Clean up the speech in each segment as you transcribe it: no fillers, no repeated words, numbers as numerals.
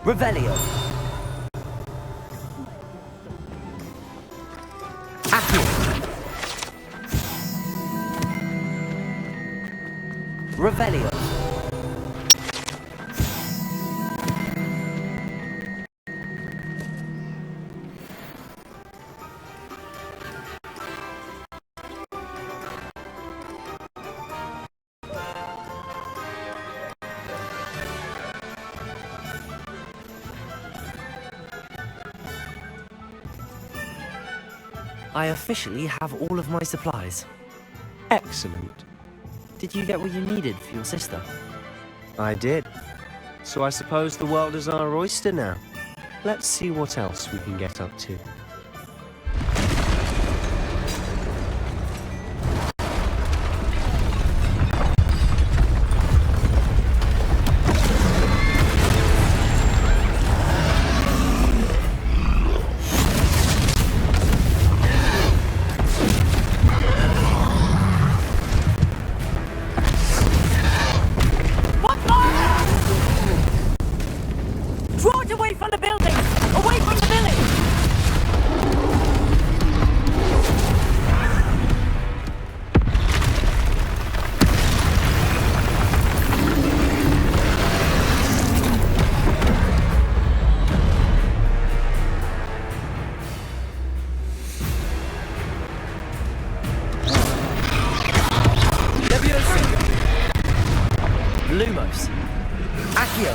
Revelio. Accio. Revelio. I officially have all of my supplies. Excellent. Did you get what you needed for your sister? I did. So I suppose the world is our oyster now. Let's see what else we can get up to. Draw it away from the building! Away from the village! Lumos. Accio.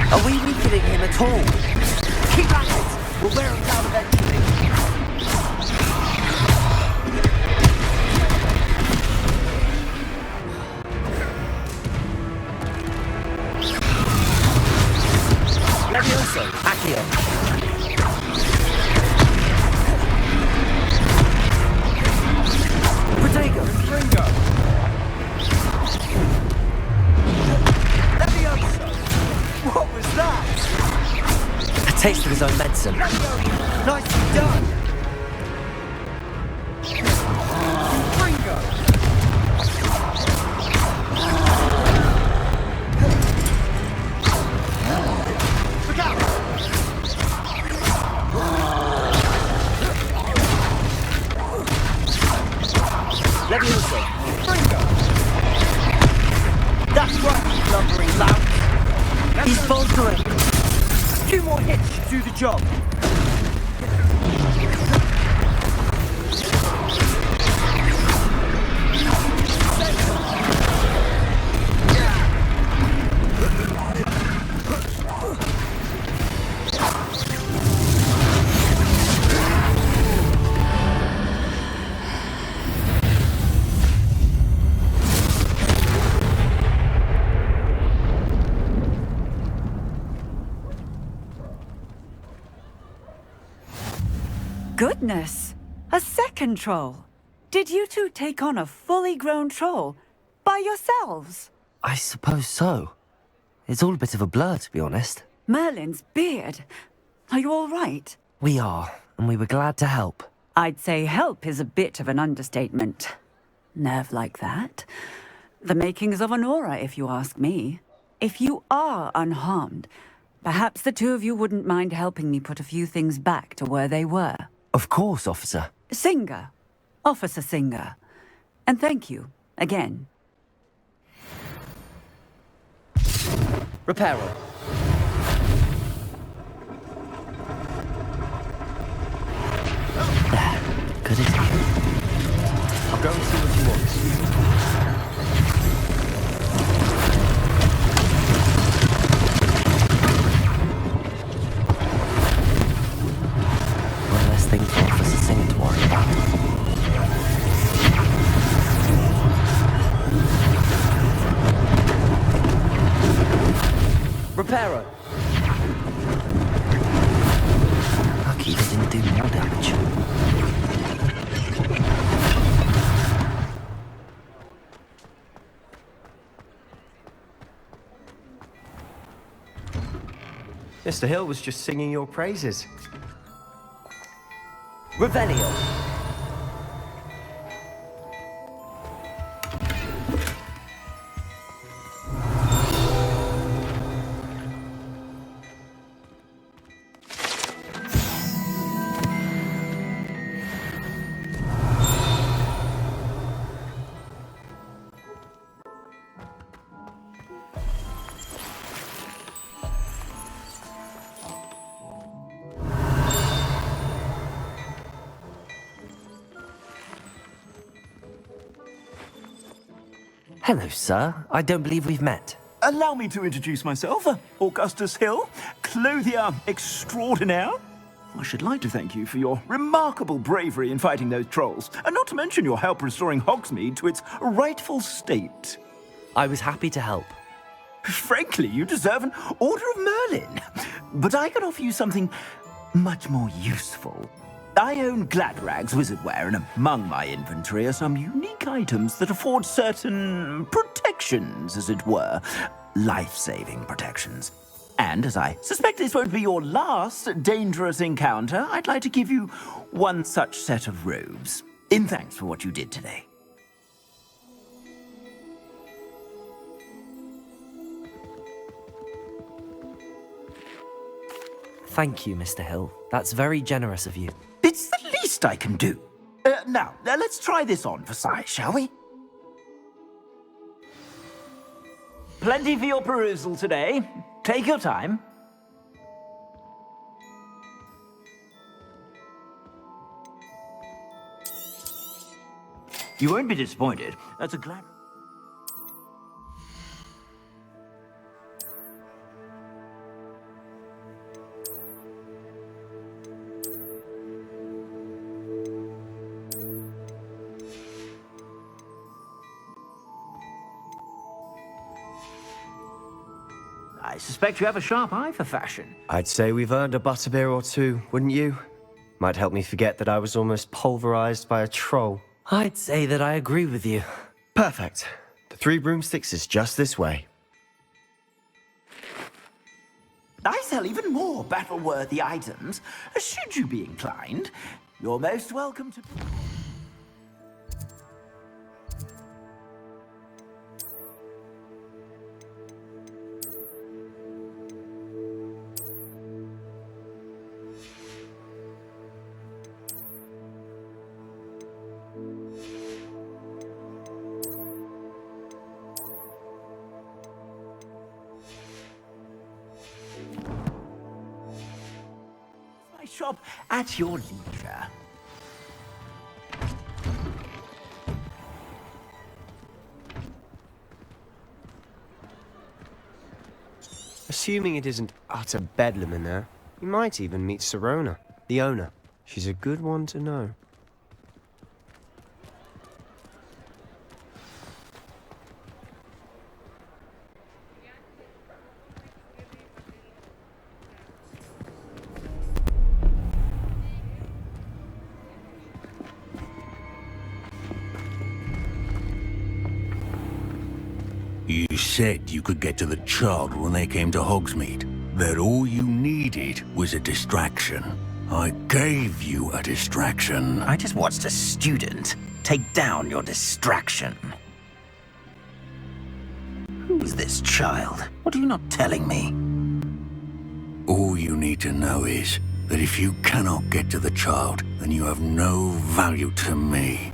Are we weakening him at all? Keep at it! We'll wear him down eventually. Levioso. Accio. Protego. Ringo. Levioso. What was that? A taste of his own medicine. Nicely done. Ringo. Look out. Levioso. Ringo. That's right, lumbering lout. He's faltering. Two more hits should do the job. Goodness! A second troll! Did you two take on a fully grown troll? By yourselves? I suppose so. It's all a bit of a blur, to be honest. Merlin's beard. Are you all right? We are, and we were glad to help. I'd say help is a bit of an understatement. Nerve like that. The makings of an aura, if you ask me. If you are unharmed, perhaps the two of you wouldn't mind helping me put a few things back to where they were. Of course, officer. Singer. Officer Singer. And thank you, again. Reparo. There. Good as new. I'll go and see what he wants. One less thing for Officer Singer to worry about. Reparo. Lucky they didn't do more damage. Mr. Hill was just singing your praises. Revelio. Hello, sir. I don't believe we've met. Allow me to introduce myself, Augustus Hill, clothier extraordinaire. I should like to thank you for your remarkable bravery in fighting those trolls, and not to mention your help restoring Hogsmeade to its rightful state. I was happy to help. Frankly, you deserve an Order of Merlin. But I can offer you something much more useful. I own Gladrag's wizardware, and among my inventory are some unique items that afford certain protections, as it were. Life-saving protections. And as I suspect this won't be your last dangerous encounter, I'd like to give you one such set of robes, in thanks for what you did today. Thank you, Mr. Hill. That's very generous of you. It's the least I can do. Now, let's try this on for size, shall we? Plenty for your perusal today. Take your time. You won't be disappointed. That's a glad... I suspect you have a sharp eye for fashion. I'd say we've earned a butterbeer or two, wouldn't you? Might help me forget that I was almost pulverized by a troll. I'd say that I agree with you. Perfect. The 3 broomsticks is just this way. I sell even more battle-worthy items. Should you be inclined, you're most welcome to... shop at your leisure. Assuming it isn't utter bedlam in there, you might even meet Sirona, the owner. She's a good one to know. You said you could get to the child when they came to Hogsmeade. That all you needed was a distraction. I gave you a distraction. I just watched a student take down your distraction. Who's this child? What are you not telling me? All you need to know is that if you cannot get to the child, then you have no value to me.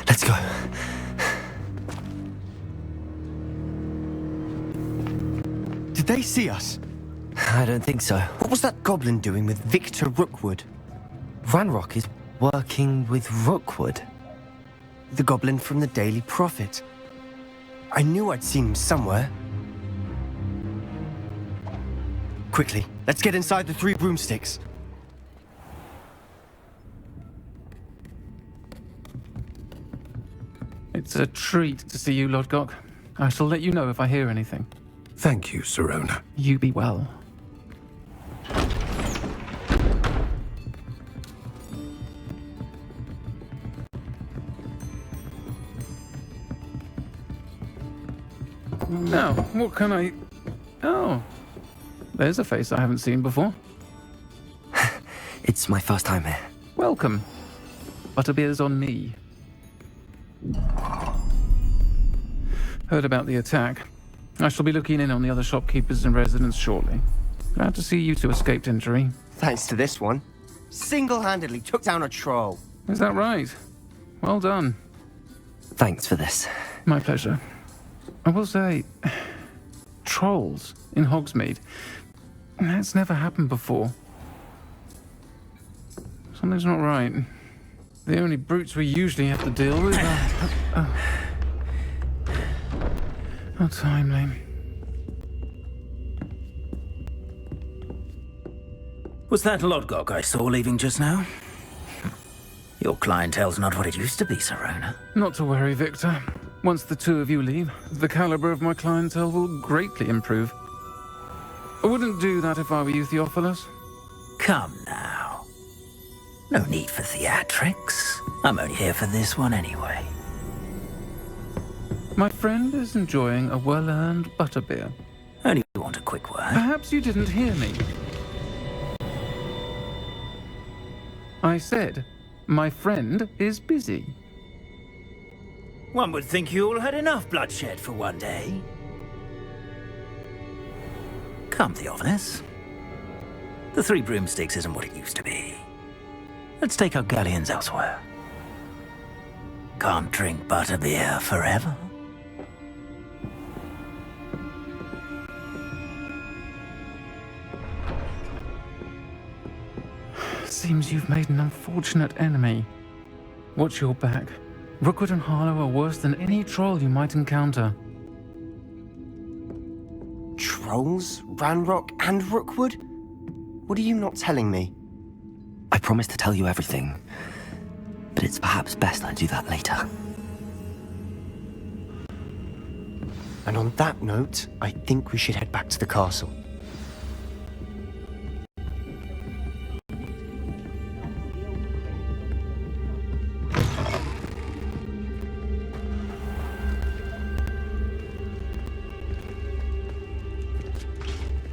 Let's go. Did they see us? I don't think so. What was that goblin doing with Victor Rookwood? Ranrock is working with Rookwood. The goblin from the Daily Prophet. I knew I'd seen him somewhere. Quickly, let's get inside the 3 broomsticks. It's a treat to see you, Lodgok. I shall let you know if I hear anything. Thank you, Sirona. You be well. Now, what can I... Oh, there's a face I haven't seen before. It's my first time here. Welcome. Butterbeer's on me. Heard about the attack. I shall be looking in on the other shopkeepers and residents shortly. Glad to see you two escaped injury. Thanks to this one. Single-handedly took down a troll. Is that right? Well done. Thanks for this. My pleasure. I will say, trolls in Hogsmeade. That's never happened before. Something's not right. The only brutes we usually have to deal with are... How timely. Was that Lodgok I saw leaving just now? Your clientele's not what it used to be, Serona. Not to worry, Victor. Once the two of you leave, the caliber of my clientele will greatly improve. I wouldn't do that if I were you, Theophilus. Come now. No need for theatrics. I'm only here for this one anyway. My friend is enjoying a well-earned butterbeer. Only want a quick word. Perhaps you didn't hear me. I said, my friend is busy. One would think you all had enough bloodshed for one day. Come, Theophilus. The Three Broomsticks isn't what it used to be. Let's take our galleons elsewhere. Can't drink butterbeer forever. Seems you've made an unfortunate enemy. Watch your back. Rookwood and Harlow are worse than any troll you might encounter. Trolls? Ranrock and Rookwood? What are you not telling me? I promised to tell you everything, but it's perhaps best I do that later. And on that note, I think we should head back to the castle.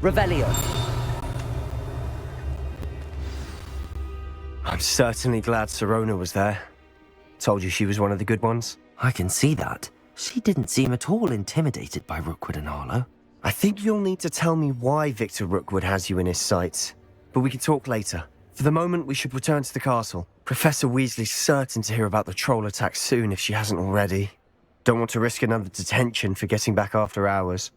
Revelio. I'm certainly glad Serona was there. Told you she was one of the good ones. I can see that. She didn't seem at all intimidated by Rookwood and Harlow. I think you'll need to tell me why Victor Rookwood has you in his sights. But we can talk later. For the moment, we should return to the castle. Professor Weasley's certain to hear about the troll attack soon if she hasn't already. Don't want to risk another detention for getting back after hours.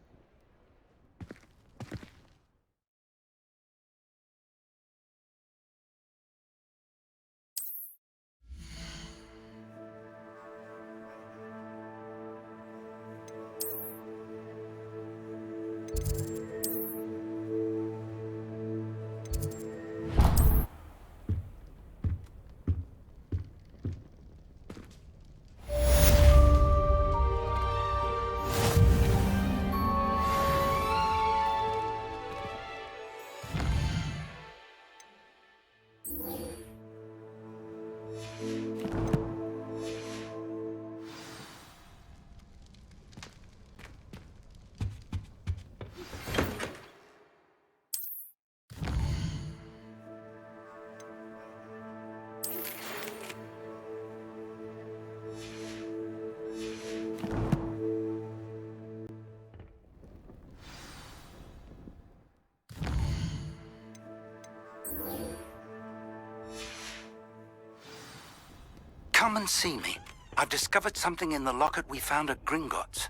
Come and see me. I've discovered something in the locket we found at Gringotts.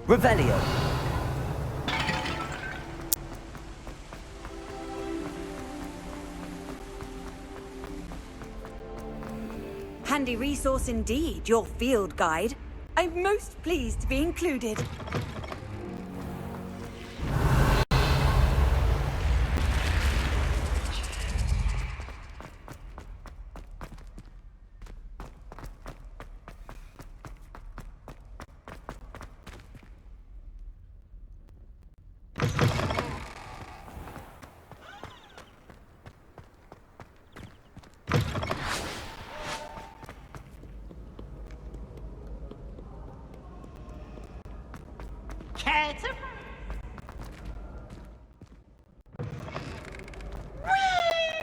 Revelio. Handy resource indeed, your field guide. I'm most pleased to be included.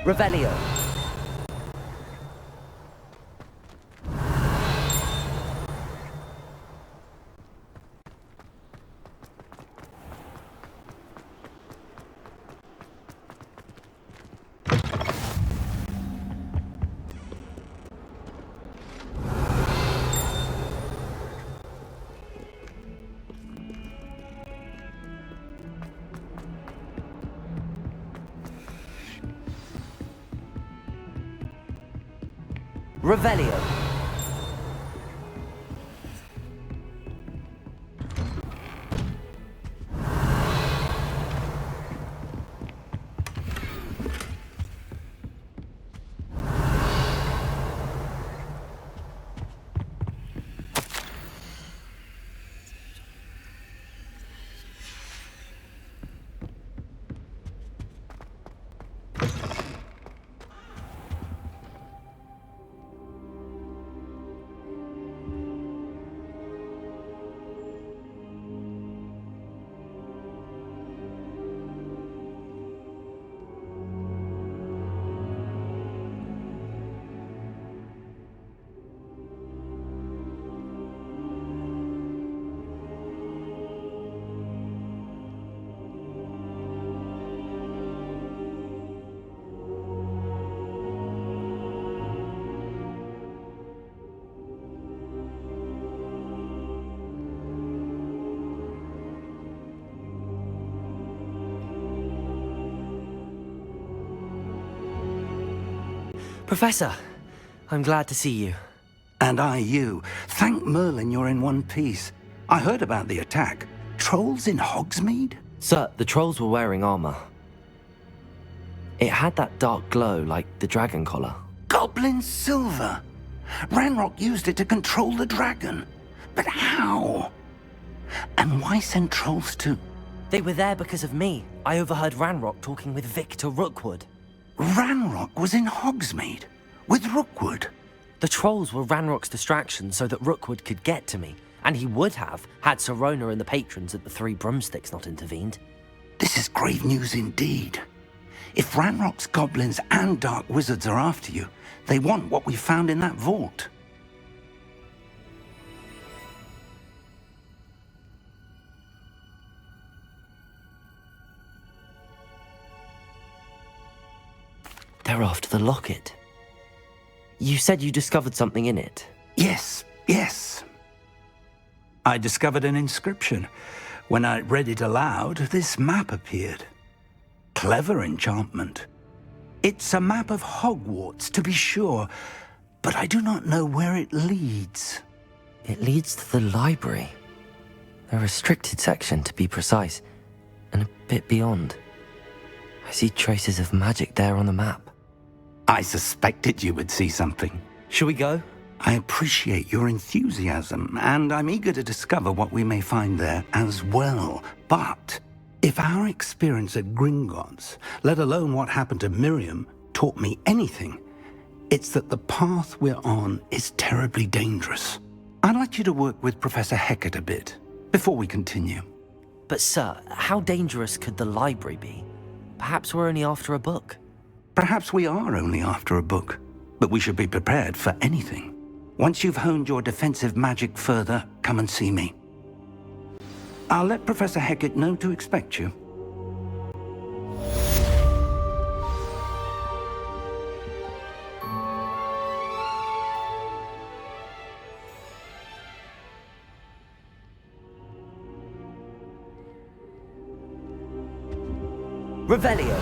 Revelio. Revelio. Professor, I'm glad to see you. And I you. Thank Merlin you're in one piece. I heard about the attack. Trolls in Hogsmeade? Sir, the trolls were wearing armor. It had that dark glow like the dragon collar. Goblin silver! Ranrock used it to control the dragon. But how? And why send trolls to... They were there because of me. I overheard Ranrock talking with Victor Rookwood. Ranrock was in Hogsmeade? With Rookwood? The trolls were Ranrock's distraction so that Rookwood could get to me. And he would have, had Sirona and the patrons at the Three Broomsticks not intervened. This is grave news indeed. If Ranrock's goblins and dark wizards are after you, they want what we found in that vault. They're after the locket. You said you discovered something in it. Yes. I discovered an inscription. When I read it aloud, this map appeared. Clever enchantment. It's a map of Hogwarts, to be sure, but I do not know where it leads. It leads to the library. The restricted section, to be precise, and a bit beyond. I see traces of magic there on the map. I suspected you would see something. Shall we go? I appreciate your enthusiasm, and I'm eager to discover what we may find there as well. But if our experience at Gringotts, let alone what happened to Miriam, taught me anything, it's that the path we're on is terribly dangerous. I'd like you to work with Professor Hecat a bit before we continue. But sir, how dangerous could the library be? Perhaps we're only after a book. Perhaps we are only after a book, but we should be prepared for anything. Once you've honed your defensive magic further, come and see me. I'll let Professor Hecat know to expect you. Revelio.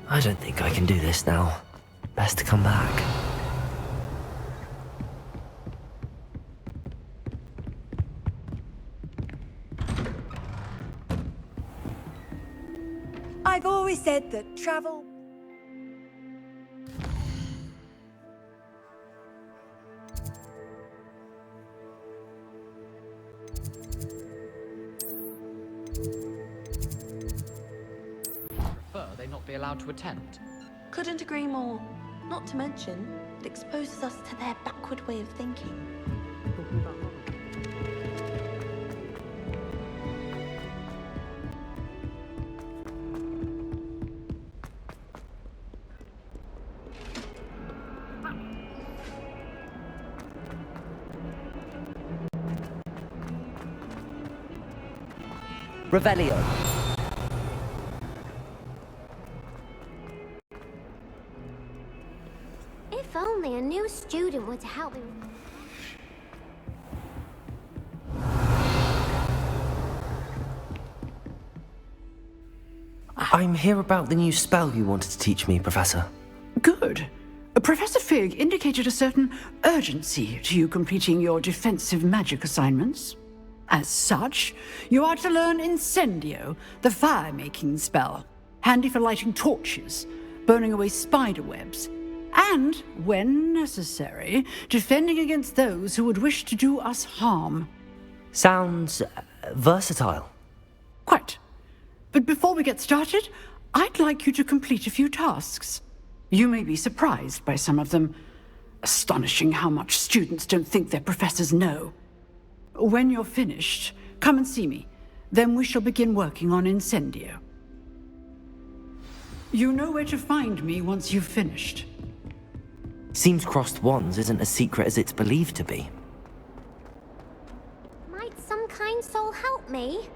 I don't think I can do this now. Best to come back. I've always said that travel... They not be allowed to attend. Couldn't agree more. Not to mention, it exposes us to their backward way of thinking. Revelio. If only a new student were to help me. I'm here about the new spell you wanted to teach me, Professor. Good. Professor Fig indicated a certain urgency to you completing your defensive magic assignments. As such, you are to learn Incendio, the fire-making spell, handy for lighting torches, burning away spider webs, and, when necessary, defending against those who would wish to do us harm. Sounds versatile. Quite. But before we get started, I'd like you to complete a few tasks. You may be surprised by some of them. Astonishing how much students don't think their professors know. When you're finished, come and see me. Then we shall begin working on Incendio. You know where to find me once you've finished. Seems crossed wands isn't as secret as it's believed to be. Might some kind soul help me?